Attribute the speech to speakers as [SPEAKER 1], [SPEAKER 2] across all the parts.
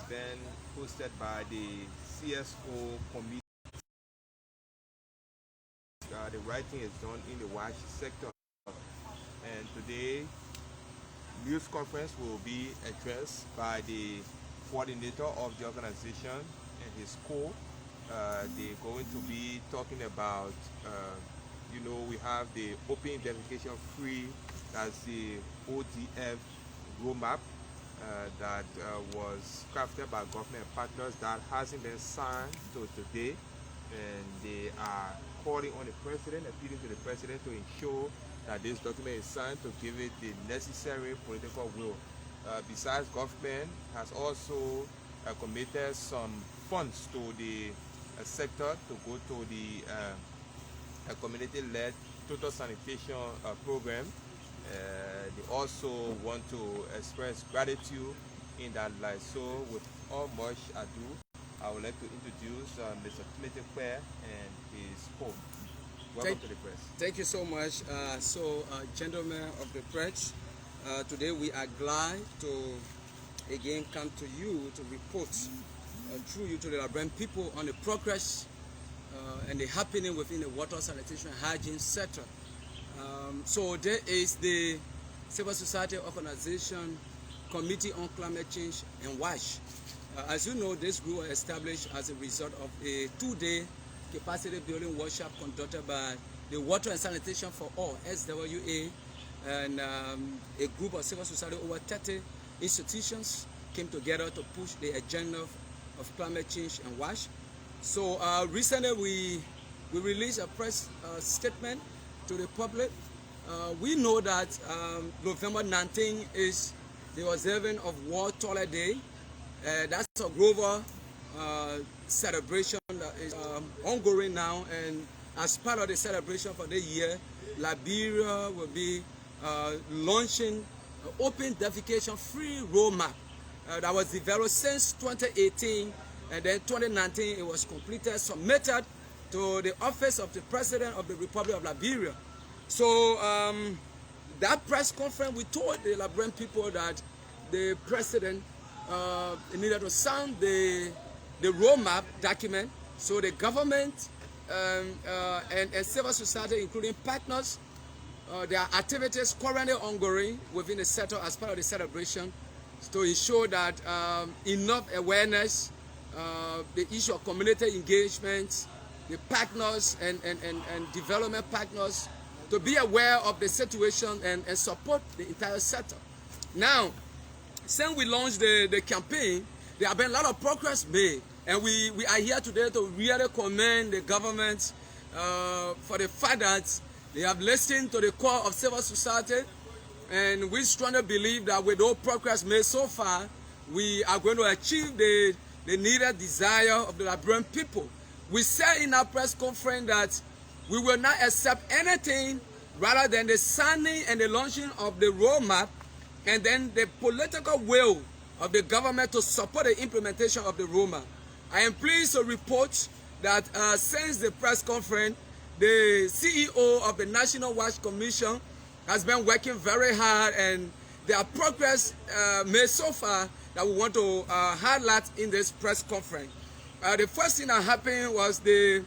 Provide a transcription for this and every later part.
[SPEAKER 1] event hosted by the CSO committee. The writing is done in the WASH sector. And today, news conference will be addressed by the coordinator of the organization and his co. They're going to be talking about, we have the Open Identification Free, that's the ODF roadmap that was crafted by government partners that hasn't been signed till today. And they are calling on the president, appealing to the president to ensure that this document is signed to give it the necessary political will. Besides, government has also committed some funds to the sector to go to the community-led total sanitation program. They also want to express gratitude in that light. So with all much ado, I would like to introduce Mr. Timothy Quer and his co. Welcome to the press.
[SPEAKER 2] Thank you so much. Gentlemen of the press, today we are glad to again come to you to report through you to the Liberian people on the progress and the happening within the water sanitation and hygiene sector. So there is the Civil Society Organization Committee on Climate Change and WASH. As you know, this group was established as a result of a two-day capacity building workshop conducted by the Water and Sanitation for All, SWA, and a group of civil society, over 30 institutions, came together to push the agenda of climate change and WASH. So recently we released a press statement to the public. We know that November 19 is the observance of World Toilet Day. That's a global celebration that is ongoing now, and as part of the celebration for the year, Liberia will be launching an open defecation free roadmap that was developed since 2018, and then 2019 it was completed, submitted to the office of the President of the Republic of Liberia. So that press conference, we told the Liberian people that the President needed to sign the roadmap document, so the government and civil society, including partners, there are activities currently ongoing within the sector as part of the celebration to ensure that enough awareness, the issue of community engagement, the partners and development partners to be aware of the situation and support the entire sector. Now, since we launched the campaign, there have been a lot of progress made, and we are here today to really commend the government for the fact that they have listened to the call of civil society, and we strongly believe that with all progress made so far, we are going to achieve the needed desire of the Liberian people. We said in our press conference that we will not accept anything rather than the signing and the launching of the roadmap and then the political will of the government to support the implementation of the roadmap. I am pleased to report that since the press conference, the CEO of the National WASH Commission has been working very hard, and there are progress made so far that we want to highlight in this press conference. The first thing that happened was the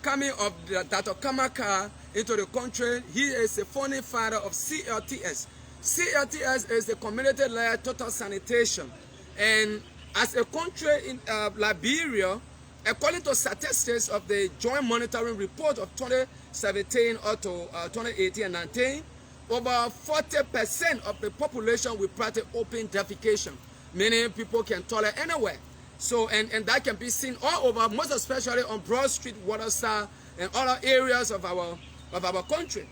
[SPEAKER 2] coming of Dr. Kamaka into the country. He is a founding father of CLTS. CLTS is the community-led total sanitation. And as a country in Liberia, according to statistics of the Joint Monitoring Report of 2017 up to 2018 and 19, over 40% of the population will practice open defecation, meaning people can toilet anywhere. So, and that can be seen all over, most especially on Broad Street, Waterside, and other areas of our country.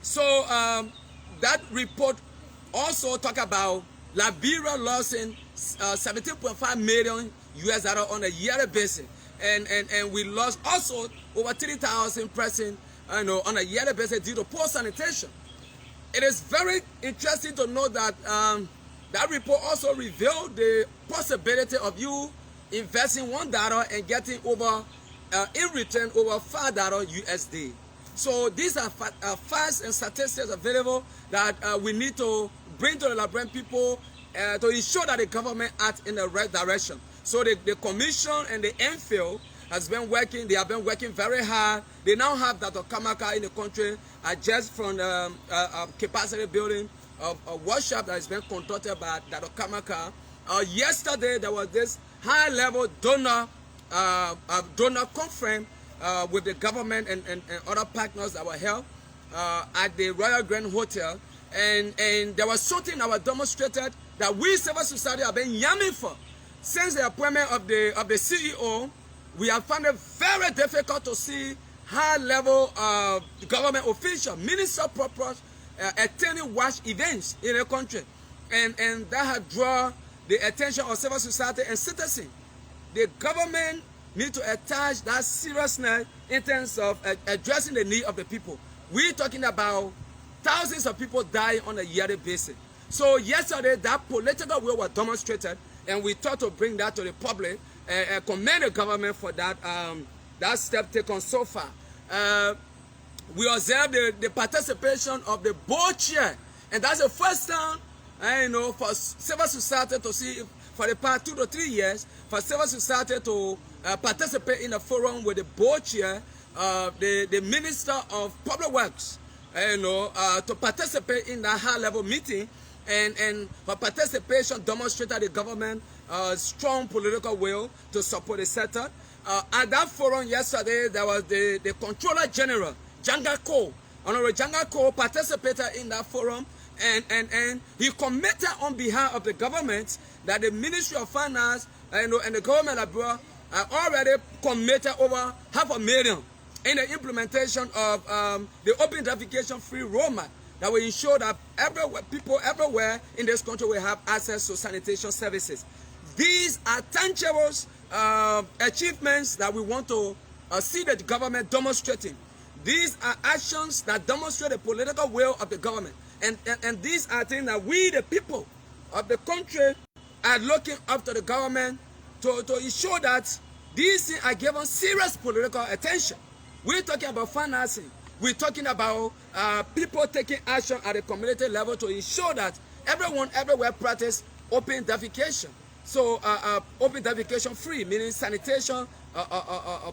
[SPEAKER 2] So that report also talk about Liberia losing $17.5 million on a yearly basis, and we lost also over 3,000 persons on a yearly basis due to poor sanitation. It is very interesting to know that that report also revealed the possibility of you investing $1 and getting over, in return, over $5 USD. So these are facts and statistics available that we need to bring to the Liberian people to ensure that the government acts in the right direction. So the commission and the MPhil has been working. They have been working very hard. They now have Dr. Kamaka in the country, just from the capacity building of workshop that has been conducted by Dr. Kamaka. Yesterday there was this high-level donor conference with the government and other partners that were held at the Royal Grand Hotel, and there was something that was demonstrated that we civil society have been yamming for since the appointment of the CEO. We have found it very difficult to see high-level government officials, minister purpose, attending watch events in the country, and that has drawn the attention of civil society and citizens. The government need to attach that seriousness in terms of addressing the need of the people. We're talking about thousands of people dying on a yearly basis. So yesterday, that political will was demonstrated, and we thought to bring that to the public and commend the government for that that step taken so far. We observed the participation of the board chair, and that's the first time for civil society to see, for the past 2 to 3 years, for civil society to participate in a forum with the board chair, the Minister of Public Works, to participate in that high-level meeting, and for participation demonstrated the government strong political will to support the sector. At that forum yesterday, there was the Controller General, Janga Ko. Honorable Janga Ko participated in that forum, and he committed on behalf of the government that the Ministry of Finance and the government abroad are already committed over $500,000 in the implementation of the open identification-free roadmap that will ensure that people everywhere in this country will have access to sanitation services. These are tangible achievements that we want to see the government demonstrating. These are actions that demonstrate the political will of the government. And these are things that we, the people of the country, are looking up to the government to ensure that these things are given serious political attention. We're talking about financing. We're talking about people taking action at the community level to ensure that everyone everywhere practice open defecation. So open defecation free, meaning sanitation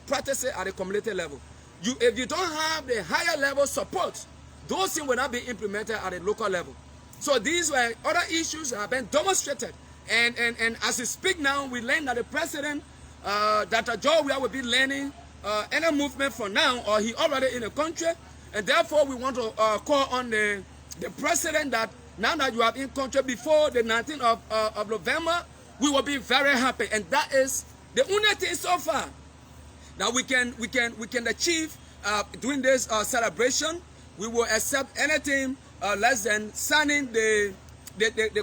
[SPEAKER 2] practices at the community level. If you don't have the higher level support, those things will not be implemented at the local level. So these were other issues that have been demonstrated. And as we speak now, we learn that the president, Dr. Joe, will be learning any movement from now, or he already in the country. And therefore, we want to call on the president that now that you are in country before the 19th of November, we will be very happy. And that is the only thing so far that we can achieve during this celebration. We will accept anything less than signing the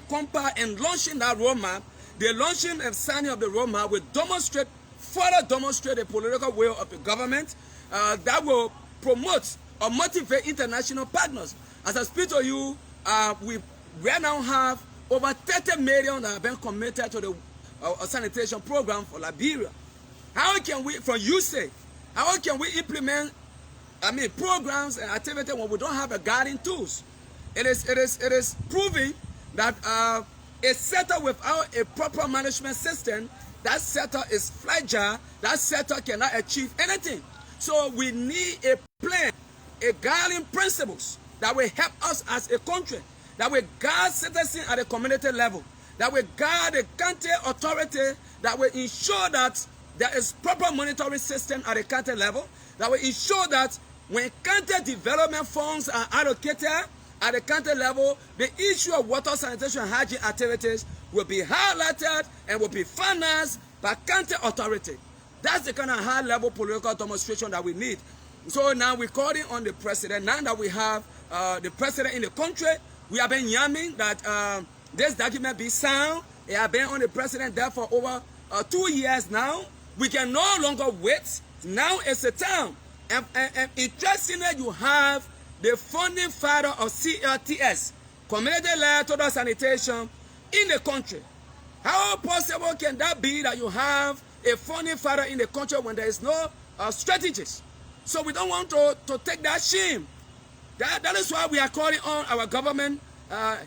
[SPEAKER 2] compact and launching that roadmap. The launching and signing of the roadmap will further demonstrate the political will of the government that will promote or motivate international partners. As I speak to you, we now have over 30 million that have been committed to the sanitation program for Liberia. How can we, from USAID, how can we implement programs and activities when we don't have the guiding tools? It is proving that a sector without a proper management system, that sector is fragile, that sector cannot achieve anything. So we need a plan, a guiding principles that will help us as a country, that will guide citizens at the community level, that will guide the county authority, that will ensure that there is proper monitoring system at the county level, that will ensure that when county development funds are allocated at the county level, the issue of water, sanitation, and hygiene activities will be highlighted and will be financed by county authority. That's the kind of high-level political demonstration that we need. So now we're calling on the president. Now that we have the president in the country, we have been yamming that this document be sound. It has been on the president there for over 2 years now. We can no longer wait. Now is the time. And interestingly, you have the funding father of CLTS, Community-Led Total Sanitation, in the country. How possible can that be that you have a funding father in the country when there is no strategies? So we don't want to take that shame. That is why we are calling on our government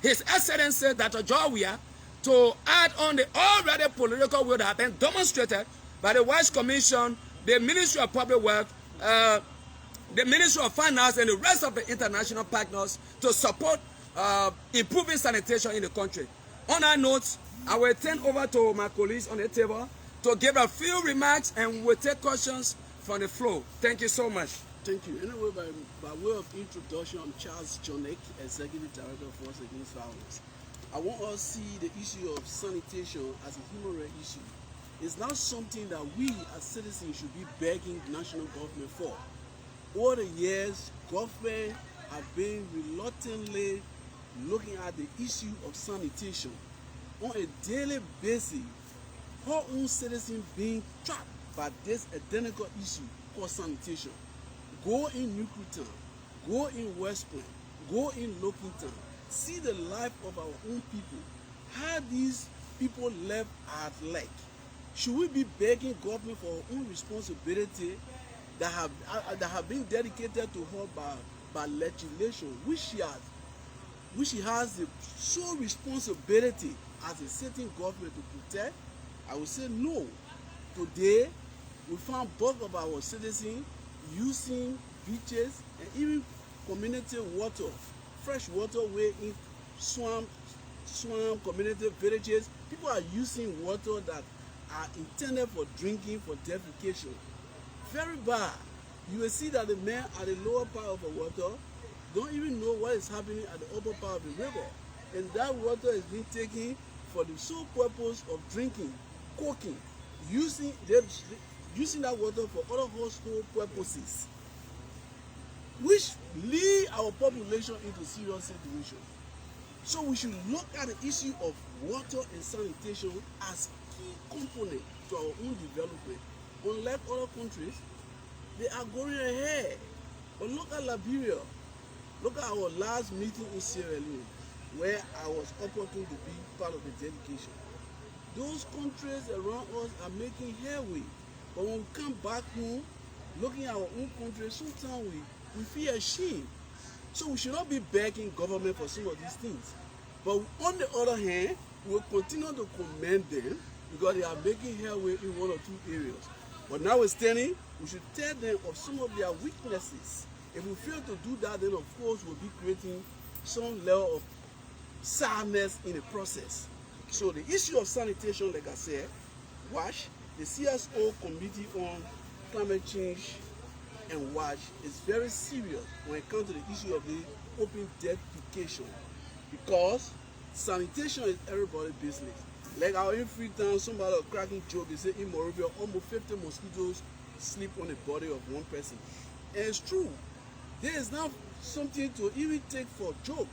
[SPEAKER 2] His Excellency Dr. Jawia to add on the already political will that have been demonstrated by the WASH Commission, the Ministry of Public Works, the Ministry of Finance, and the rest of the international partners to support improving sanitation in the country. On that note, I will turn over to my colleagues on the table to give a few remarks, and we will take questions from the floor. Thank you so much.
[SPEAKER 3] Thank you. Anyway, by way of introduction, I'm Charles Jonek, Executive Director of Force Against Violence. I want us to see the issue of sanitation as a human rights issue. It's not something that we as citizens should be begging the national government for. Over the years, government have been reluctantly looking at the issue of sanitation on a daily basis. Our own citizens being trapped by this identical issue called sanitation. Go in Newtown, go in West Point, go in Lockington, see the life of our own people, how these people live at lake. Should we be begging government for our own responsibility that have been dedicated to her by legislation, which she has the sole responsibility as a sitting government to protect? I would say no. Today, we found both of our citizens using beaches and even community water, fresh water way in swamp community villages. People are using water that are intended for drinking, for defecation. Very bad. You will see that the men at the lower part of the water don't even know what is happening at the upper part of the river. And that water is being taken for the sole purpose of drinking, cooking, using that water for other household purposes, which lead our population into serious situation. So we should look at the issue of water and sanitation as key component to our own development. Unlike other countries, they are going ahead. But look at Liberia. Look at our last meeting in Sierra Leone, where I was opportune to be part of the dedication. Those countries around us are making headway. But when we come back home, looking at our own country, sometimes we feel ashamed. So we should not be begging government for some of these things. But on the other hand, we will continue to commend them because they are making headway in one or two areas. But notwithstanding, we should tell them of some of their weaknesses. If we fail to do that, then of course we'll be creating some level of sadness in the process. So the issue of sanitation, like I said, WASH, the CSO Committee on Climate Change and WASH is very serious when it comes to the issue of the open defecation, because sanitation is everybody's business. Like our in Freetown, somebody was cracking joke, they say in Morovia, almost 50 mosquitoes sleep on the body of one person. And it's true. There is not something to even take for joke.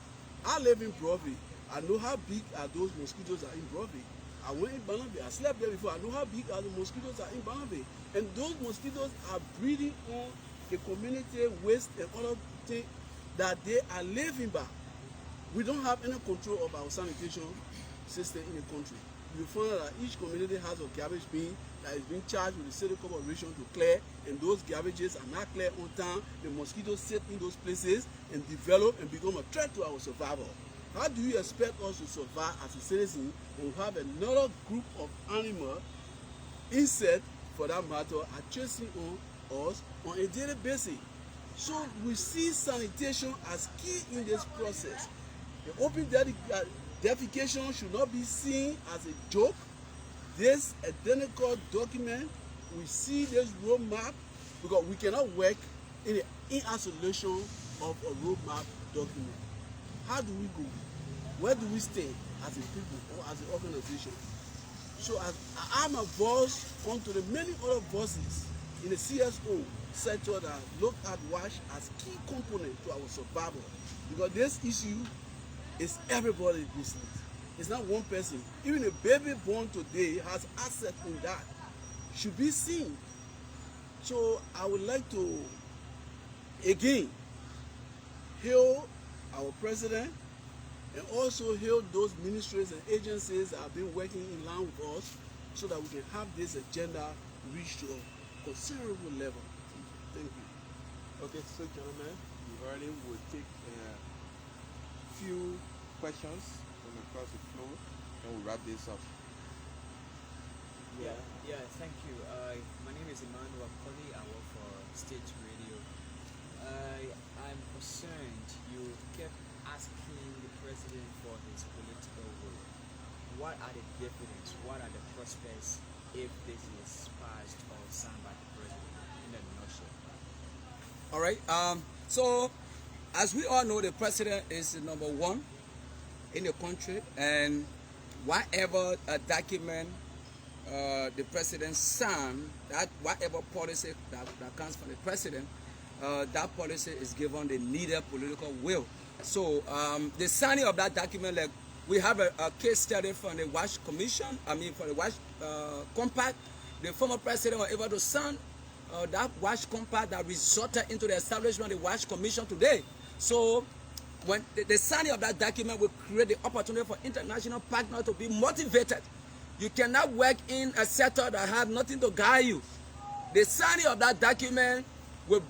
[SPEAKER 3] I live in Broadway. I know how big are those mosquitoes are in Broadway. I went in Banabé. I slept there before. I know how big are the mosquitoes are in Banabé. And those mosquitoes are breeding on the community waste and other things that they are living by. We don't have any control of our sanitation system in the country. You find out that each community has a garbage bin that is being charged with the city corporation to clear, and those garbages are not clear on time. The mosquitoes sit in those places and develop and become a threat to our survival. How do you expect us to survive as a citizen when we have another group of animals, insects for that matter, are chasing on us on a daily basis? So we see sanitation as key in this process. The open defecation should not be seen as a joke. This identical document, we see this roadmap because we cannot work in isolation of a roadmap document. How do we go? Where do we stay as a people or as an organization? So as I'm a voice onto the many other voices in the CSO sector that look at WASH as key component to our survival, because this issue is everybody's business. It's not one person. Even a baby born today has access in that. Should be seen. So I would like to again hail our president and also hail those ministries and agencies that have been working in line with us so that we can have this agenda reach to a considerable level. Thank you.
[SPEAKER 1] Okay, so gentlemen, we already will take a few questions from across the floor, and we'll wrap this up.
[SPEAKER 4] Yeah, thank you. My name is Emmanuel Akoli. I work for State Radio. I'm concerned you kept asking the president for his political will. What are the dividends? What are the prospects if this is passed or signed by the president in a nutshell?
[SPEAKER 2] All right. So, as we all know, the president is the number one in the country, and whatever document the president signed, that whatever policy that comes from the president, that policy is given the needed political will. So the signing of that document, like we have a case study from the Wash Commission, for the Wash Compact. The former president was able to sign that Wash Compact that resulted into the establishment of the Wash Commission today. So when the signing of that document will create the opportunity for international partners to be motivated. You cannot work in a sector that has nothing to guide you. The signing of that document will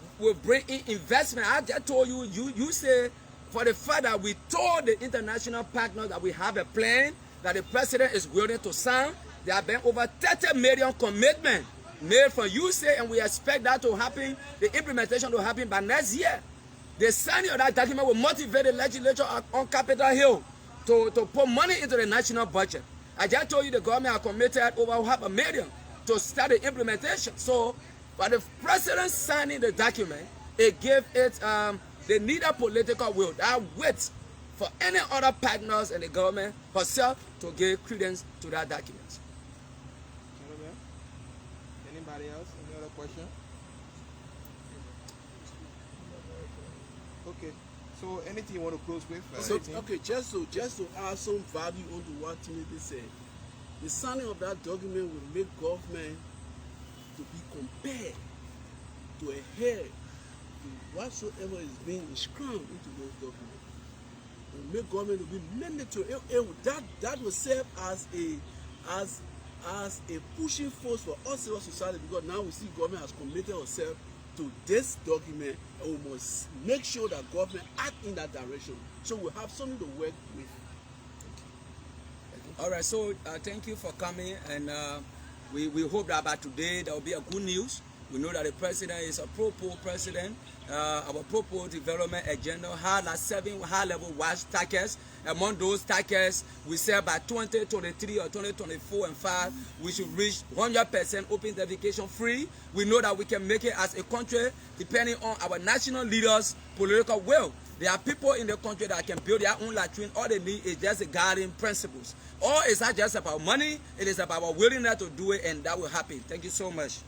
[SPEAKER 2] bring in investment. I just told you, you say, for the fact that we told the international partners that we have a plan, that the president is willing to sign. There have been over 30 million commitments made from USA, and we expect that to happen, the implementation to happen by next year. The signing of that document will motivate the legislature on Capitol Hill to put money into the national budget. I just told you the government are committed over $500,000 to start the implementation. So, by the president signing the document, it gave it the needed political will that waits for any other partners in the government herself to give credence to that document.
[SPEAKER 1] Gentlemen, anybody else? Any other question? Okay. So anything you want to close with?
[SPEAKER 3] So, okay, just to add some value onto what Timothy said, the signing of that document will make government to be compared to adhere to whatsoever is being inscribed into those documents. It will make government to be mandatory. That will serve as a pushing force for us civil society, because now we see government has committed herself to this document, and we must make sure that government act in that direction, so we have something to work with.
[SPEAKER 2] All right, so thank you for coming, and we hope that by today there will be a good news. We know that the president is a pro-poor president. Our pro-poor development agenda had like 7 high-level watch targets. Among those targets, we said by 2023 or 2024 and 5, we should reach 100% open defecation free. We know that we can make it as a country depending on our national leaders' political will. There are people in the country that can build their own latrine. All they need is just the guiding principles. Or it's not just about money, it is about our willingness to do it, and that will happen. Thank you so much.